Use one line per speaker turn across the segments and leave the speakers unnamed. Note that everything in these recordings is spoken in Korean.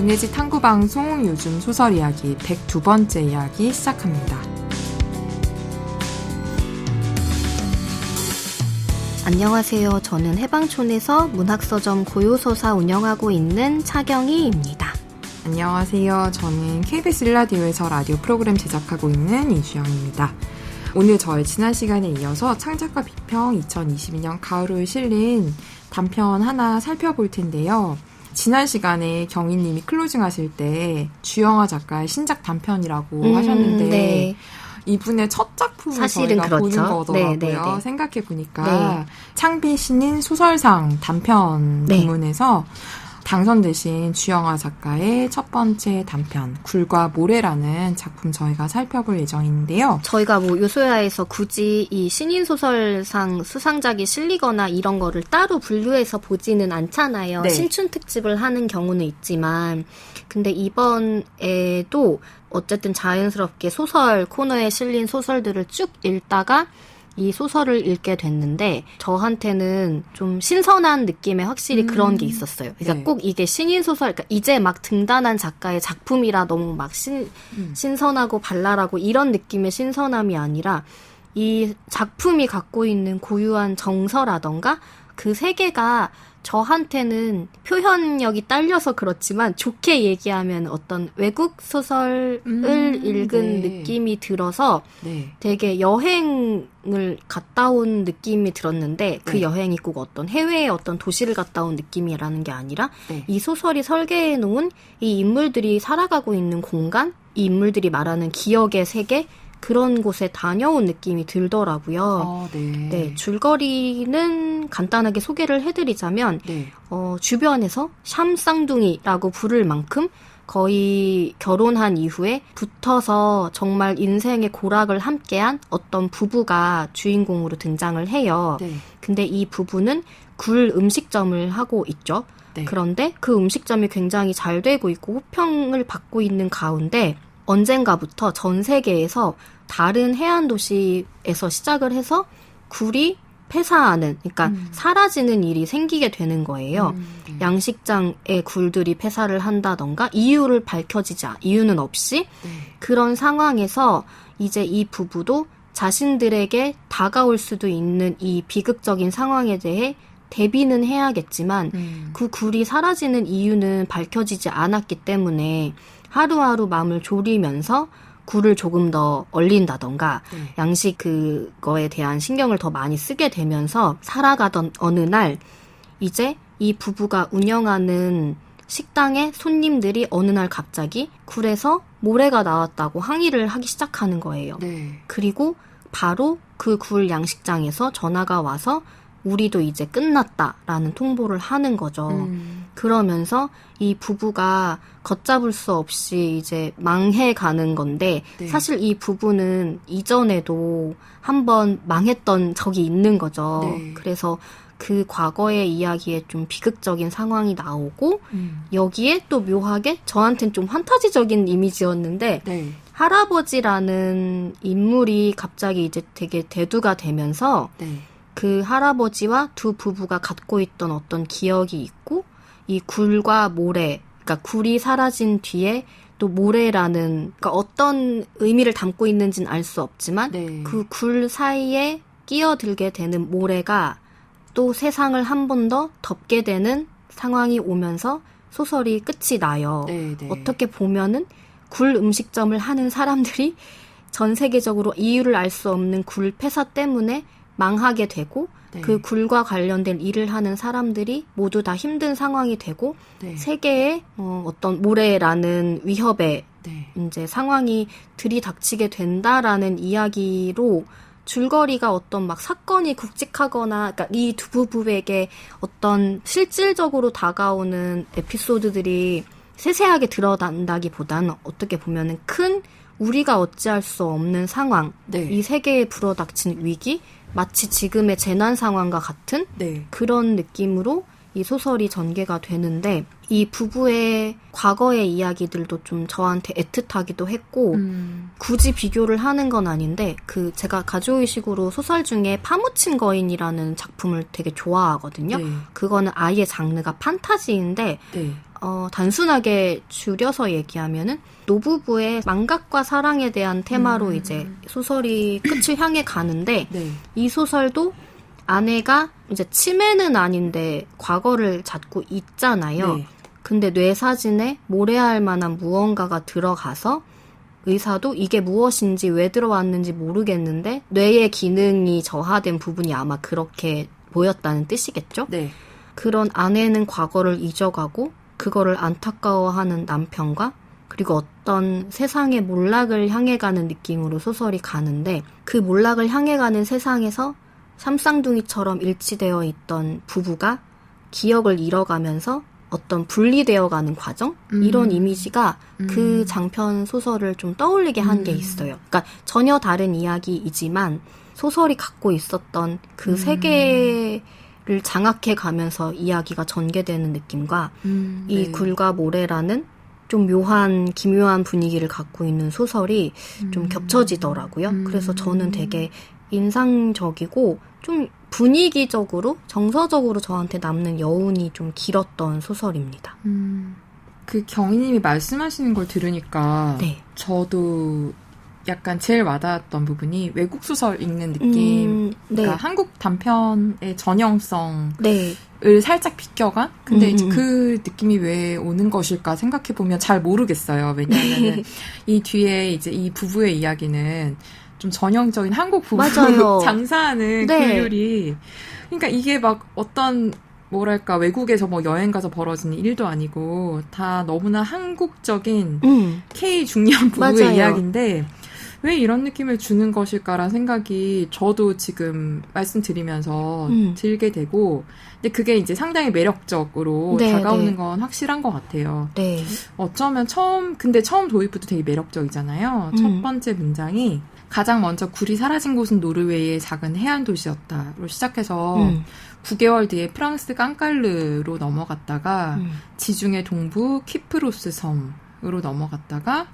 문예지 탐구방송 요즘 소설 이야기 102번째 이야기 시작합니다.
안녕하세요. 저는 해방촌에서 문학서점 고요서사 운영하고 있는 차경희입니다.
안녕하세요. 저는 KBS 1라디오에서 라디오 프로그램 제작하고 있는 이주영입니다. 오늘 저의 지난 시간에 이어서 창작과 비평 2022년 가을호에 실린 단편 하나 살펴볼 텐데요. 지난 시간에 경희님이 클로징 하실 때 주영아 작가의 신작 단편이라고 하셨는데
네.
이분의 첫 작품을
사실은
저희가
그렇죠.
보는 거더라고요.
네.
생각해보니까
네.
창비 신인 소설상 단편
네.
부문에서 당선되신 주영아 작가의 첫 번째 단편 굴과 모래라는 작품 저희가 살펴볼 예정인데요.
저희가 뭐 요소야에서 굳이 이 신인소설상 수상작이 실리거나 이런 거를 따로 분류해서 보지는 않잖아요.
네.
신춘 특집을 하는 경우는 있지만 근데 이번에도 어쨌든 자연스럽게 소설 코너에 실린 소설들을 쭉 읽다가 이 소설을 읽게 됐는데 저한테는 좀 신선한 느낌에 확실히 그런 게 있었어요. 그러니까
네.
꼭 이게 신인 소설, 그러니까 이제 막 등단한 작가의 작품이라 너무 막 신선하고 발랄하고 이런 느낌의 신선함이 아니라 이 작품이 갖고 있는 고유한 정서라던가 그 세계가 저한테는 표현력이 딸려서 그렇지만 좋게 얘기하면 어떤 외국 소설을 읽은
네.
느낌이 들어서
네.
되게 여행을 갔다 온 느낌이 들었는데 그
네.
여행이 꼭 어떤 해외의 어떤 도시를 갔다 온 느낌이라는 게 아니라
네.
이 소설이 설계해 놓은 이 인물들이 살아가고 있는 공간, 이 인물들이 말하는 기억의 세계 그런 곳에 다녀온 느낌이 들더라고요.
네.
네, 줄거리는 간단하게 소개를 해드리자면
네.
주변에서 샴쌍둥이라고 부를 만큼 거의 결혼한 이후에 붙어서 정말 인생의 고락을 함께한 어떤 부부가 주인공으로 등장을 해요.
네.
근데 이 부부는 굴 음식점을 하고 있죠.
네.
그런데 그 음식점이 굉장히 잘 되고 있고 호평을 받고 있는 가운데 언젠가부터 전 세계에서 다른 해안 도시에서 시작을 해서 굴이 폐사하는, 그러니까 사라지는 일이 생기게 되는 거예요.
네.
양식장의 굴들이 폐사를 한다던가 이유는 없이
네.
그런 상황에서 이제 이 부부도 자신들에게 다가올 수도 있는 이 비극적인 상황에 대해 대비는 해야겠지만 그 굴이 사라지는 이유는 밝혀지지 않았기 때문에 하루하루 마음을 졸이면서 굴을 조금 더 얼린다던가
네.
양식 그거에 대한 신경을 더 많이 쓰게 되면서 살아가던 어느 날 이제 이 부부가 운영하는 식당에 손님들이 어느 날 갑자기 굴에서 모래가 나왔다고 항의를 하기 시작하는 거예요.
네.
그리고 바로 그 굴 양식장에서 전화가 와서 우리도 이제 끝났다라는 통보를 하는 거죠. 그러면서 이 부부가 걷잡을 수 없이 이제 망해가는 건데
네.
사실 이 부부는 이전에도 한번 망했던 적이 있는 거죠.
네.
그래서 그 과거의 이야기에 좀 비극적인 상황이 나오고 여기에 또 묘하게 저한테는 좀 판타지적인 이미지였는데
네.
할아버지라는 인물이 갑자기 이제 되게 대두가 되면서
네.
그 할아버지와 두 부부가 갖고 있던 어떤 기억이 있고 이 굴과 모래, 그러니까 굴이 사라진 뒤에 또 모래라는 그러니까 어떤 의미를 담고 있는지는 알 수 없지만
네.
그 굴 사이에 끼어들게 되는 모래가 또 세상을 한 번 더 덮게 되는 상황이 오면서 소설이 끝이 나요.
네. 네.
어떻게 보면은 굴 음식점을 하는 사람들이 전 세계적으로 이유를 알 수 없는 굴 폐사 때문에 망하게 되고
네.
그 굴과 관련된 일을 하는 사람들이 모두 다 힘든 상황이 되고
네.
세계에 어떤 모래라는 위협에
네.
이제 상황이 들이닥치게 된다라는 이야기로 줄거리가 어떤 막 사건이 굵직하거나 그러니까 이 두 부부에게 어떤 실질적으로 다가오는 에피소드들이 세세하게 드러난다기보다는 어떻게 보면은 큰 우리가 어찌할 수 없는 상황,
네.
이 세계에 불어닥친 위기, 마치 지금의 재난 상황과 같은
네.
그런 느낌으로 이 소설이 전개가 되는데 이 부부의 과거의 이야기들도 좀 저한테 애틋하기도 했고 굳이 비교를 하는 건 아닌데 제가 가족의식으로 소설 중에 파묻힌 거인이라는 작품을 되게 좋아하거든요.
네.
그거는 아예 장르가 판타지인데
네.
단순하게 줄여서 얘기하면은 노부부의 망각과 사랑에 대한 테마로 이제 소설이 끝을 향해 가는데
네.
이 소설도 아내가 이제 치매는 아닌데 과거를 찾고 있잖아요.
네.
근데 뇌 사진에 모래알 만한 무언가가 들어가서 의사도 이게 무엇인지 왜 들어왔는지 모르겠는데 뇌의 기능이 저하된 부분이 아마 그렇게 보였다는 뜻이겠죠?
네.
그런 아내는 과거를 잊어가고 그거를 안타까워하는 남편과 그리고 어떤 세상의 몰락을 향해 가는 느낌으로 소설이 가는데 그 몰락을 향해 가는 세상에서 쌈쌍둥이처럼 일치되어 있던 부부가 기억을 잃어가면서 어떤 분리되어가는 과정? 이런 이미지가 그 장편 소설을 좀 떠올리게 한 게 있어요. 그러니까 전혀 다른 이야기이지만 소설이 갖고 있었던 그 세계를 장악해 가면서 이야기가 전개되는 느낌과 이
네.
굴과 모래라는 좀 묘한 기묘한 분위기를 갖고 있는 소설이 좀 겹쳐지더라고요. 그래서 저는 되게 인상적이고 좀 분위기적으로 정서적으로 저한테 남는 여운이 좀 길었던 소설입니다.
그 경희님이 말씀하시는 걸 들으니까
네.
저도 약간 제일 와닿았던 부분이 외국 소설 읽는 느낌,
네.
그러니까 한국 단편의 전형성을
네.
살짝 비껴간? 근데 이제 그 느낌이 왜 오는 것일까 생각해보면 잘 모르겠어요. 왜냐하면 이 뒤에 이제 이 부부의 이야기는 좀 전형적인 한국 부부
맞아요.
장사하는
네.
규율이, 그러니까 이게 막 어떤 뭐랄까 외국에서 뭐 여행 가서 벌어지는 일도 아니고 다 너무나 한국적인 K 중년 부부의
맞아요.
이야기인데 왜 이런 느낌을 주는 것일까라는 생각이 저도 지금 말씀드리면서 들게 되고, 근데 그게 이제 상당히 매력적으로
네,
다가오는
네.
건 확실한 것 같아요.
네.
어쩌면 근데 처음 도입부도 되게 매력적이잖아요. 첫 번째 문장이 가장 먼저 굴이 사라진 곳은 노르웨이의 작은 해안 도시였다로 시작해서 9개월 뒤에 프랑스 깡깔르로 넘어갔다가 지중해 동부 키프로스 섬으로 넘어갔다가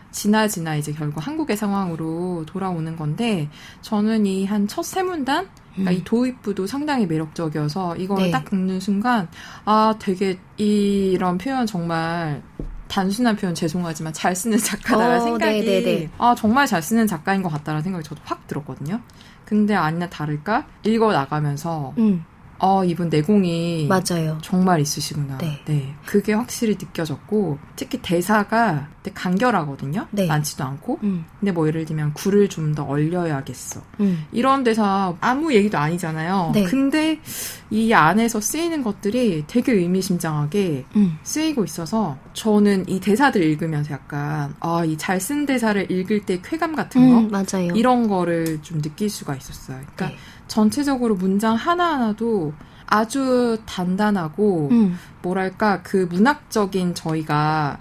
지나 이제 결국 한국의 상황으로 돌아오는 건데, 저는 이 한 첫 세 문단, 그러니까 이 도입부도 상당히 매력적이어서 이거를
네.
딱 읽는 순간 되게 이런 표현 정말 단순한 표현 죄송하지만 잘 쓰는 작가다라는 생각이
네네네.
정말 잘 쓰는 작가인 것 같다라는 생각이 저도 확 들었거든요. 근데 아니나 다를까 읽어 나가면서 이분 내공이
맞아요.
정말 있으시구나.
네.
그게 확실히 느껴졌고, 특히 대사가 되게 간결하거든요.
네.
많지도 않고. 근데 뭐 예를 들면 굴을 좀 더 얼려야겠어. 이런 대사 아무 얘기도 아니잖아요.
네.
근데 이 안에서 쓰이는 것들이 되게 의미심장하게 쓰이고 있어서 저는 이 대사들 읽으면서 약간 이 잘 쓴 대사를 읽을 때 쾌감 같은 거
맞아요.
이런 거를 좀 느낄 수가 있었어요. 그러니까
네.
전체적으로 문장 하나하나도 아주 단단하고 뭐랄까 그 문학적인 저희가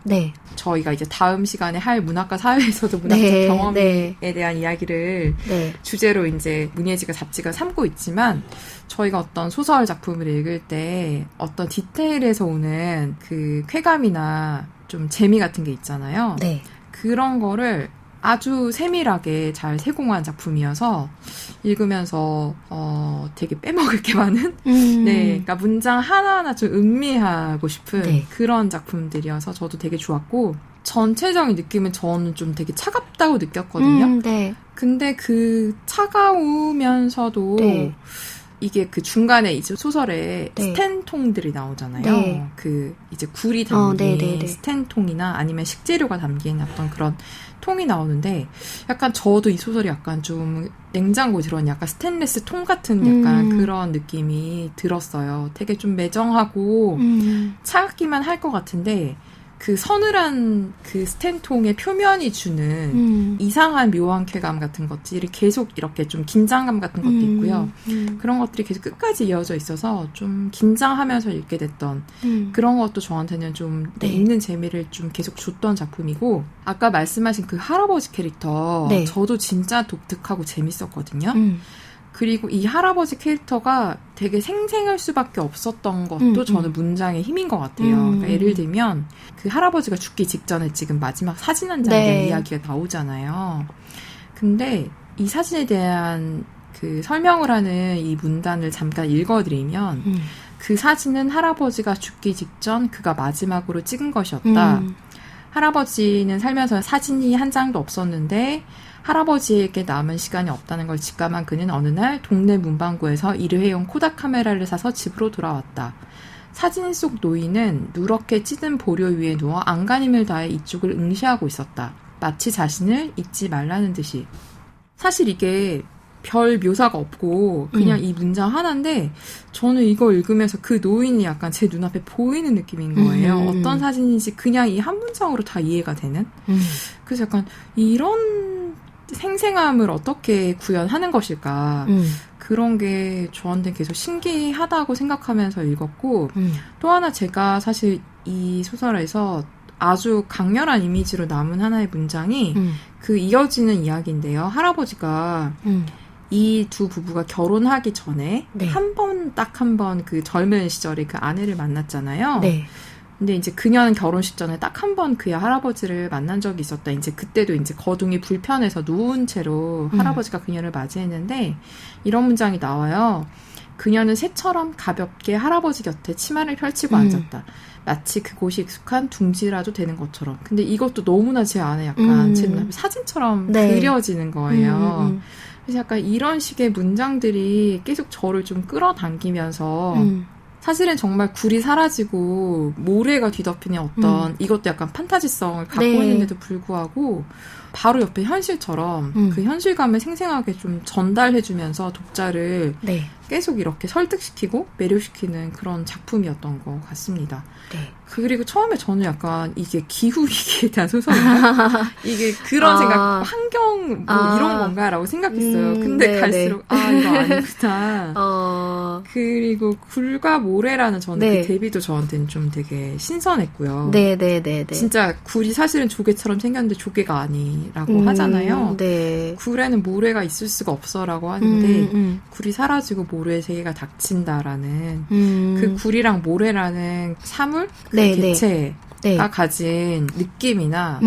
이제 다음 시간에 할 문학과 사회에서도 문학적
네,
경험에 대한 이야기를
네.
주제로 이제 문예지가 잡지가 삼고 있지만, 저희가 어떤 소설 작품을 읽을 때 어떤 디테일에서 오는 그 쾌감이나 좀 재미 같은 게 있잖아요.
네.
그런 거를 아주 세밀하게 잘 세공한 작품이어서 읽으면서 되게 빼먹을 게 많은 네, 그러니까 문장 하나하나 좀 음미하고 싶은
네.
그런 작품들이어서 저도 되게 좋았고, 전체적인 느낌은 저는 좀 되게 차갑다고 느꼈거든요.
네.
근데 그 차가우면서도
네.
이게 그 중간에 이제 소설에
네.
스텐통들이 나오잖아요.
네.
그 이제 굴이 담긴
네네네.
스텐통이나 아니면 식재료가 담긴 어떤 그런 통이 나오는데, 약간 저도 이 소설이 약간 좀 냉장고에 들어온 약간 스테인리스 통 같은 약간 그런 느낌이 들었어요. 되게 좀 매정하고 차갑기만 할 것 같은데, 그 서늘한 그 스텐통의 표면이 주는 이상한 묘한 쾌감 같은 것들이 계속 이렇게 좀 긴장감 같은 것도 있고요. 그런 것들이 계속 끝까지 이어져 있어서 좀 긴장하면서 읽게 됐던 그런 것도 저한테는 좀
네.
읽는 재미를 좀 계속 줬던 작품이고, 아까 말씀하신 그 할아버지 캐릭터
네.
저도 진짜 독특하고 재밌었거든요. 그리고 이 할아버지 캐릭터가 되게 생생할 수밖에 없었던 것도 저는 문장의 힘인 것 같아요. 그러니까 예를 들면 그 할아버지가 죽기 직전에 지금 마지막 사진 한 장에 대한 이야기가 나오잖아요. 근데 이 사진에 대한 그 설명을 하는 이 문단을 잠깐 읽어드리면 그 사진은 할아버지가 죽기 직전 그가 마지막으로 찍은 것이었다. 할아버지는 살면서 사진이 한 장도 없었는데 할아버지에게 남은 시간이 없다는 걸 직감한 그는 어느 날 동네 문방구에서 일회용 코닥 카메라를 사서 집으로 돌아왔다. 사진 속 노인은 누렇게 찌든 보료 위에 누워 안간힘을 다해 이쪽을 응시하고 있었다. 마치 자신을 잊지 말라는 듯이. 사실 이게 별 묘사가 없고 그냥 이 문장 하나인데 저는 이거 읽으면서 그 노인이 약간 제 눈앞에 보이는 느낌인 거예요. 어떤 사진인지 그냥 이 한 문장으로 다 이해가 되는. 그래서 약간 이런 생생함을 어떻게 구현하는 것일까. 그런 게 저한테 계속 신기하다고 생각하면서 읽었고 또 하나 제가 사실 이 소설에서 아주 강렬한 이미지로 남은 하나의 문장이 그 이어지는 이야기인데요. 할아버지가 이 두 부부가 결혼하기 전에
네.
딱 한 번 그 젊은 시절에 그 아내를 만났잖아요.
네.
근데 이제 그녀는 결혼식 전에 딱 한 번 그의 할아버지를 만난 적이 있었다. 이제 그때도 이제 거둥이 불편해서 누운 채로 할아버지가 그녀를 맞이했는데 이런 문장이 나와요. 그녀는 새처럼 가볍게 할아버지 곁에 치마를 펼치고 앉았다. 마치 그곳이 익숙한 둥지라도 되는 것처럼. 근데 이것도 너무나 제 안에 약간 제 눈앞에 사진처럼
네.
그려지는 거예요. 그래서 약간 이런 식의 문장들이 계속 저를 좀 끌어당기면서 사실은 정말 굴이 사라지고 모래가 뒤덮이는 어떤 이것도 약간 판타지성을 갖고
네.
있는데도 불구하고 바로 옆에 현실처럼 그 현실감을 생생하게 좀 전달해주면서 독자를
네.
계속 이렇게 설득시키고 매료시키는 그런 작품이었던 것 같습니다.
네.
그리고 처음에 저는 약간 이게 기후위기에 대한 소설인가? 이게 그런 생각, 환경 뭐 이런 건가라고 생각했어요. 근데
네,
갈수록 이거 아니구나. 그리고 굴과 모래라는 저는
네.
그 대비도 저한테는 좀 되게 신선했고요.
네.
진짜 굴이 사실은 조개처럼 생겼는데 조개가 아니라고 하잖아요.
네.
굴에는 모래가 있을 수가 없어라고 하는데 굴이 사라지고 모래의 세계가 닥친다라는 그 굴이랑 모래라는 사물, 그
네,
개체가
네.
가진 느낌이나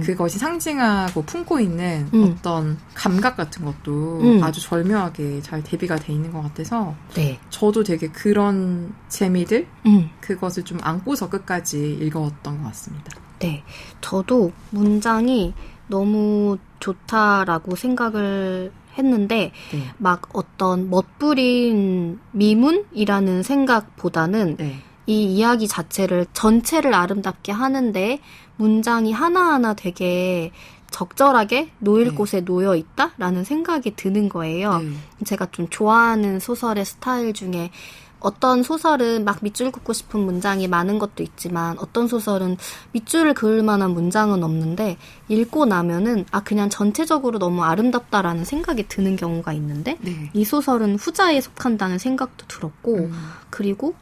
그것이 상징하고 품고 있는 어떤 감각 같은 것도 아주 절묘하게 잘 대비가 돼 있는 것 같아서
네.
저도 되게 그런 재미들 그것을 좀 안고서 끝까지 읽어왔던 것 같습니다.
네. 저도 문장이 너무 좋다라고 생각을 했는데
네.
막 어떤 멋부린 미문이라는 생각보다는
네.
이 이야기 자체를 전체를 아름답게 하는데 문장이 하나하나 되게 적절하게 놓일
네.
곳에 놓여 있다라는 생각이 드는 거예요.
네.
제가 좀 좋아하는 소설의 스타일 중에 어떤 소설은 막 밑줄 긋고 싶은 문장이 많은 것도 있지만 어떤 소설은 밑줄을 그을 만한 문장은 없는데 읽고 나면은 그냥 전체적으로 너무 아름답다라는 생각이 드는 경우가 있는데
네.
이 소설은 후자에 속한다는 생각도 들었고 그리고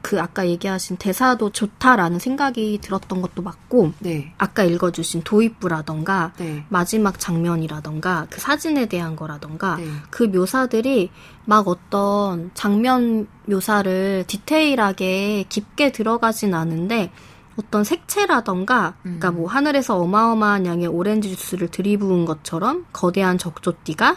그 아까 얘기하신 대사도 좋다라는 생각이 들었던 것도 맞고
네.
아까 읽어주신 도입부라던가
네.
마지막 장면이라던가 그 사진에 대한 거라던가
네.
그 묘사들이 막 어떤 장면 묘사를 디테일하게 깊게 들어가진 않은데 어떤 색채라던가 그러니까 뭐 하늘에서 어마어마한 양의 오렌지 주스를 들이부은 것처럼 거대한 적조띠가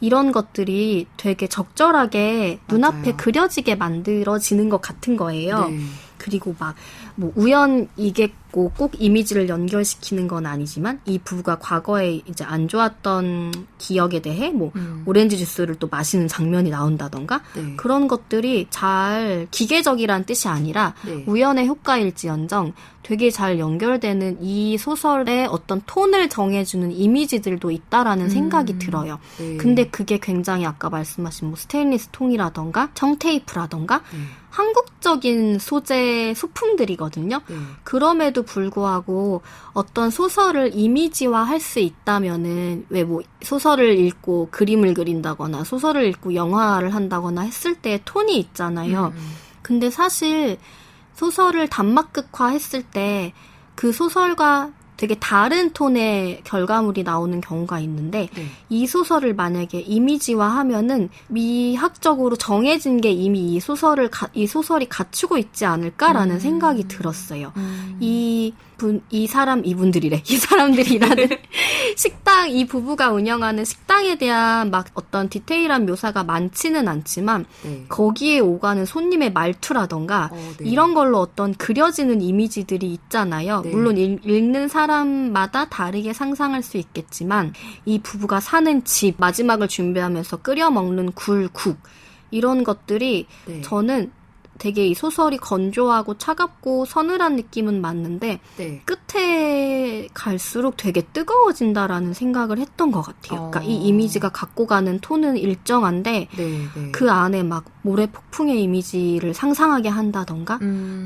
이런 것들이 되게 적절하게 눈앞에
맞아요.
그려지게 만들어지는 것 같은 거예요.
네.
그리고 막 뭐 우연이겠고 꼭 이미지를 연결시키는 건 아니지만 이 부부가 과거에 이제 안 좋았던 기억에 대해 뭐 오렌지 주스를 또 마시는 장면이 나온다던가
네.
그런 것들이 잘 기계적이란 뜻이 아니라
네.
우연의 효과일지언정 되게 잘 연결되는 이 소설의 어떤 톤을 정해주는 이미지들도 있다라는 생각이 들어요.
네.
근데 그게 굉장히 아까 말씀하신 뭐 스테인리스 통이라던가 청테이프라던가
네.
한국적인 소재 소품들이거든요.
네.
그럼에도 불구하고 어떤 소설을 이미지화할 수 있다면은 왜 뭐 소설을 읽고 그림을 그린다거나 소설을 읽고 영화를 한다거나 했을 때 톤이 있잖아요. 근데 사실 소설을 단막극화 했을 때 그 소설과 되게 다른 톤의 결과물이 나오는 경우가 있는데
네.
이 소설을 만약에 이미지화하면은 미학적으로 정해진 게 이미 이 소설이 갖추고 있지 않을까라는 생각이 들었어요. 이분들이래. 이 사람들이 일하는 식당, 이 부부가 운영하는 식당에 대한 막 어떤 디테일한 묘사가 많지는 않지만
네.
거기에 오가는 손님의 말투라던가
네.
이런 걸로 어떤 그려지는 이미지들이 있잖아요.
네.
물론 읽는 사람마다 다르게 상상할 수 있겠지만 이 부부가 사는 집, 마지막을 준비하면서 끓여 먹는 굴국 이런 것들이
네.
저는 되게 이 소설이 건조하고 차갑고 서늘한 느낌은 맞는데
네.
끝에 갈수록 되게 뜨거워진다라는 생각을 했던 것 같아요. 그러니까 이 이미지가 갖고 가는 톤은 일정한데
네. 네.
그 안에 막 모래 폭풍의 이미지를 상상하게 한다던가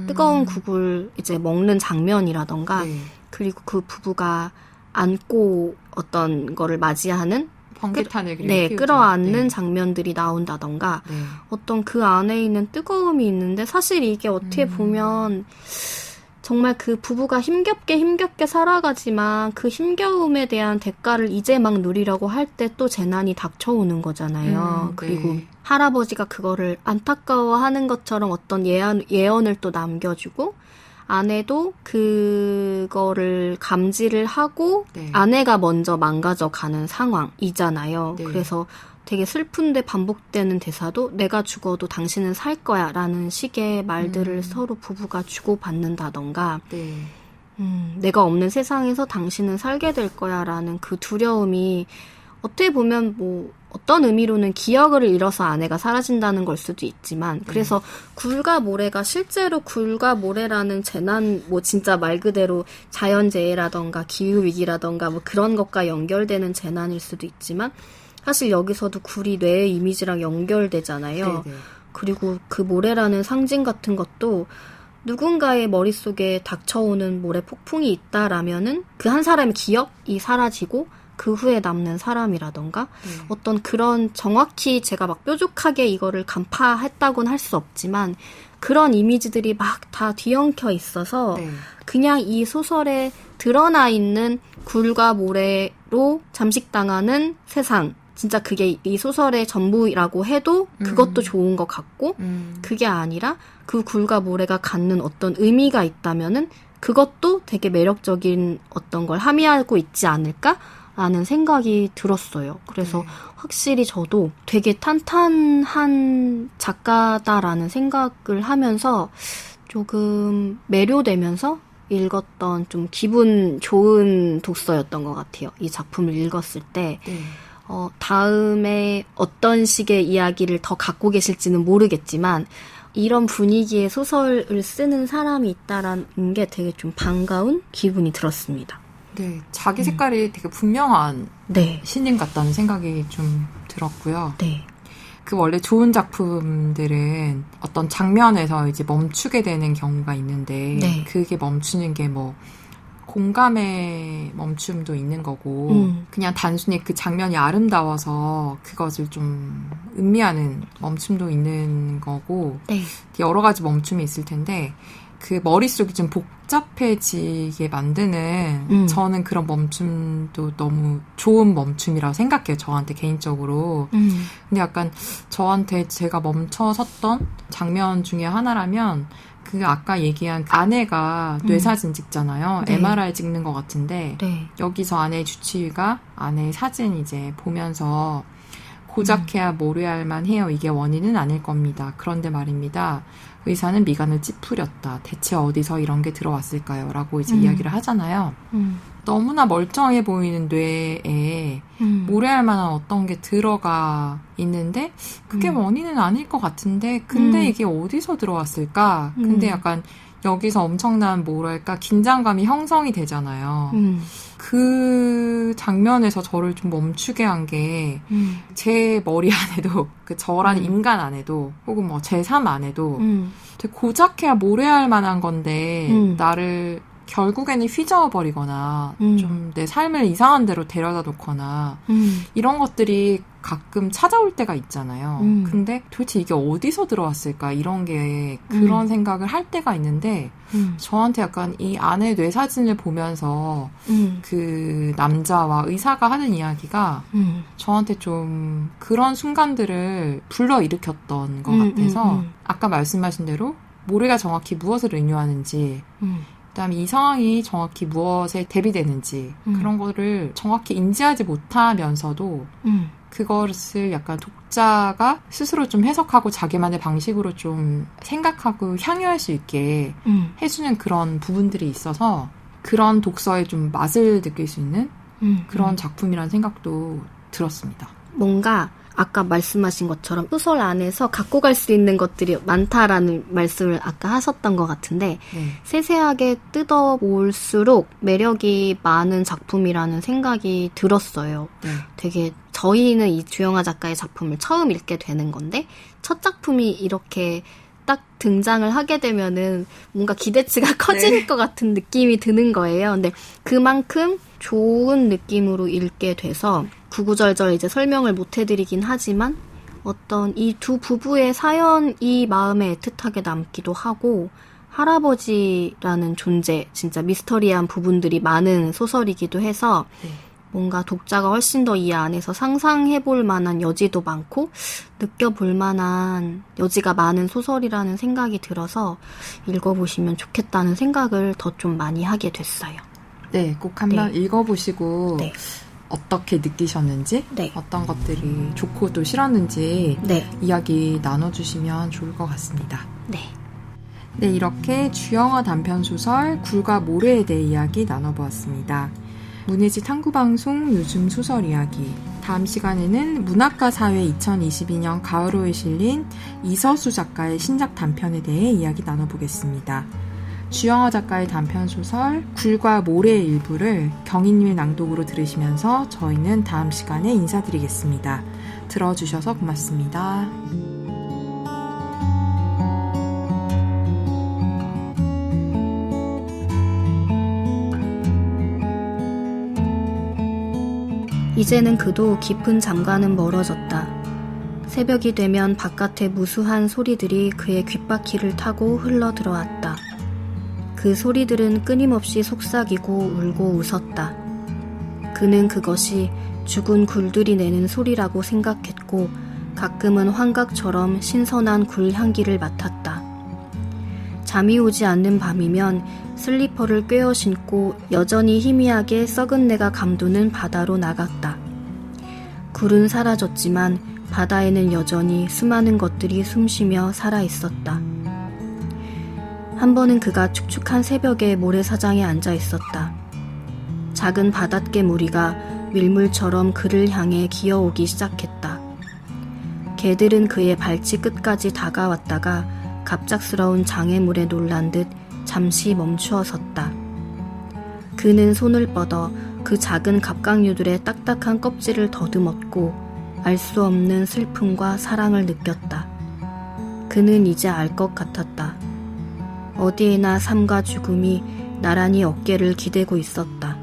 뜨거운 국을 이제 먹는 장면이라던가
네.
그리고 그 부부가 안고 어떤 거를 맞이하는
번개탄을
네,
피우죠.
끌어안는
네.
장면들이 나온다던가
네.
어떤 그 안에 있는 뜨거움이 있는데 사실 이게 어떻게 보면 정말 그 부부가 힘겹게 살아가지만 그 힘겨움에 대한 대가를 이제 막 누리려고 할 때 또 재난이 닥쳐오는 거잖아요. 그리고
네.
할아버지가 그거를 안타까워하는 것처럼 어떤 예언을 또 남겨주고 아내도 그거를 감지를 하고
네.
아내가 먼저 망가져가는 상황이잖아요.
네.
그래서 되게 슬픈데 반복되는 대사도 내가 죽어도 당신은 살 거야 라는 식의 말들을 서로 부부가 주고받는다던가
네.
내가 없는 세상에서 당신은 살게 될 거야 라는 그 두려움이 어떻게 보면 뭐 어떤 의미로는 기억을 잃어서 아내가 사라진다는 걸 수도 있지만 그래서 굴과 모래가 실제로 굴과 모래라는 재난 뭐 진짜 말 그대로 자연재해라던가 기후위기라던가 뭐 그런 것과 연결되는 재난일 수도 있지만 사실 여기서도 굴이 뇌의 이미지랑 연결되잖아요.
네.
그리고 그 모래라는 상징 같은 것도 누군가의 머릿속에 닥쳐오는 모래 폭풍이 있다라면은 그 한 사람의 기억이 사라지고 그 후에 남는 사람이라던가 어떤 그런 정확히 제가 막 뾰족하게 이거를 간파했다고는 할 수 없지만 그런 이미지들이 막 다 뒤엉켜 있어서
네.
그냥 이 소설에 드러나 있는 굴과 모래로 잠식당하는 세상 진짜 그게 이 소설의 전부라고 해도 그것도 좋은 것 같고 그게 아니라 그 굴과 모래가 갖는 어떤 의미가 있다면은 그것도 되게 매력적인 어떤 걸 함의하고 있지 않을까? 라는 생각이 들었어요. 그래서 확실히 저도 되게 탄탄한 작가다라는 생각을 하면서 조금 매료되면서 읽었던 좀 기분 좋은 독서였던 것 같아요. 이 작품을 읽었을 때.
네.
다음에 어떤 식의 이야기를 더 갖고 계실지는 모르겠지만 이런 분위기의 소설을 쓰는 사람이 있다라는 게 되게 좀 반가운 기분이 들었습니다.
네, 자기 색깔이 되게 분명한
네.
신인 같다는 생각이 좀 들었고요.
네.
그 원래 좋은 작품들은 어떤 장면에서 이제 멈추게 되는 경우가 있는데
네.
그게 멈추는 게 뭐 공감의 멈춤도 있는 거고 그냥 단순히 그 장면이 아름다워서 그것을 좀 음미하는 멈춤도 있는 거고
네.
여러 가지 멈춤이 있을 텐데 그 머릿속이 좀 복잡해지게 만드는 저는 그런 멈춤도 너무 좋은 멈춤이라고 생각해요. 저한테 개인적으로. 근데 약간 저한테 제가 멈춰 섰던 장면 중에 하나라면 그 아까 얘기한 아내가 뇌사진 찍잖아요.
네.
MRI 찍는 것 같은데
네.
여기서 아내의 주치의가 아내의 사진 이제 보면서 고작해야 모래알만 해요. 이게 원인은 아닐 겁니다. 그런데 말입니다. 의사는 미간을 찌푸렸다. 대체 어디서 이런 게 들어왔을까요? 라고 이제 이야기를 하잖아요. 너무나 멀쩡해 보이는 뇌에 모래알 만한 어떤 게 들어가 있는데 그게 원인은 아닐 것 같은데 근데 이게 어디서 들어왔을까? 근데 약간 여기서 엄청난 뭐랄까 긴장감이 형성이 되잖아요. 그 장면에서 저를 좀 멈추게 한 게 제 머리 안에도 그 저라는 인간 안에도 혹은 뭐 제 삶 안에도 되게 고작해야 모래알 만한 건데 나를 결국에는 휘저어버리거나 좀 내 삶을 이상한 데로 데려다 놓거나 이런 것들이 가끔 찾아올 때가 있잖아요. 근데 도대체 이게 어디서 들어왔을까 이런 게 그런 생각을 할 때가 있는데 저한테 약간 이 아내 뇌사진을 보면서 그 남자와 의사가 하는 이야기가 저한테 좀 그런 순간들을 불러일으켰던 것 같아서 아까 말씀하신 대로 모래가 정확히 무엇을 의미하는지 그다음에 이 상황이 정확히 무엇에 대비되는지 그런 거를 정확히 인지하지 못하면서도 그것을 약간 독자가 스스로 좀 해석하고 자기만의 방식으로 좀 생각하고 향유할 수 있게 해주는 그런 부분들이 있어서 그런 독서의 좀 맛을 느낄 수 있는 그런 작품이라는 생각도 들었습니다.
뭔가 아까 말씀하신 것처럼 소설 안에서 갖고 갈 수 있는 것들이 많다라는 말씀을 아까 하셨던 것 같은데 세세하게 뜯어볼수록 매력이 많은 작품이라는 생각이 들었어요. 되게 저희는 이 주영아 작가의 작품을 처음 읽게 되는 건데 첫 작품이 이렇게 딱 등장을 하게 되면은 뭔가 기대치가 커질 것 같은 느낌이 드는 거예요. 근데 그만큼 좋은 느낌으로 읽게 돼서 구구절절 이제 설명을 못 해드리긴 하지만 어떤 이 두 부부의 사연이 마음에 애틋하게 남기도 하고 할아버지라는 존재, 진짜 미스터리한 부분들이 많은 소설이기도 해서 뭔가 독자가 훨씬 더 이 안에서 상상해볼 만한 여지도 많고 느껴볼 만한 여지가 많은 소설이라는 생각이 들어서 읽어보시면 좋겠다는 생각을 더 좀 많이 하게 됐어요.
네, 꼭 한번 읽어보시고 어떻게 느끼셨는지
네.
어떤 것들이 좋고 또 싫었는지 이야기 나눠주시면 좋을 것 같습니다. 네, 이렇게 주영아 단편소설 굴과 모래에 대해 이야기 나눠보았습니다. 문예지 탐구방송 요즘 소설 이야기. 다음 시간에는 문학과 사회 2022년 가을호에 실린 이서수 작가의 신작 단편에 대해 이야기 나눠보겠습니다. 주영아 작가의 단편소설 굴과 모래의 일부를 경희님의 낭독으로 들으시면서 저희는 다음 시간에 인사드리겠습니다. 들어주셔서 고맙습니다.
이제는 그도 깊은 잠과는 멀어졌다. 새벽이 되면 바깥의 무수한 소리들이 그의 귓바퀴를 타고 흘러들어왔다. 그 소리들은 끊임없이 속삭이고 울고 웃었다. 그는 그것이 죽은 굴들이 내는 소리라고 생각했고 가끔은 환각처럼 신선한 굴 향기를 맡았다. 잠이 오지 않는 밤이면 슬리퍼를 꿰어 신고 여전히 희미하게 썩은 내가 감도는 바다로 나갔다. 굴은 사라졌지만 바다에는 여전히 수많은 것들이 숨쉬며 살아있었다. 한 번은 그가 축축한 새벽에 모래사장에 앉아 있었다. 작은 바닷개 무리가 밀물처럼 그를 향해 기어오기 시작했다. 개들은 그의 발치 끝까지 다가왔다가 갑작스러운 장애물에 놀란 듯 잠시 멈추어 섰다. 그는 손을 뻗어 그 작은 갑각류들의 딱딱한 껍질을 더듬었고 알 수 없는 슬픔과 사랑을 느꼈다. 그는 이제 알 것 같았다. 어디에나 삶과 죽음이 나란히 어깨를 기대고 있었다.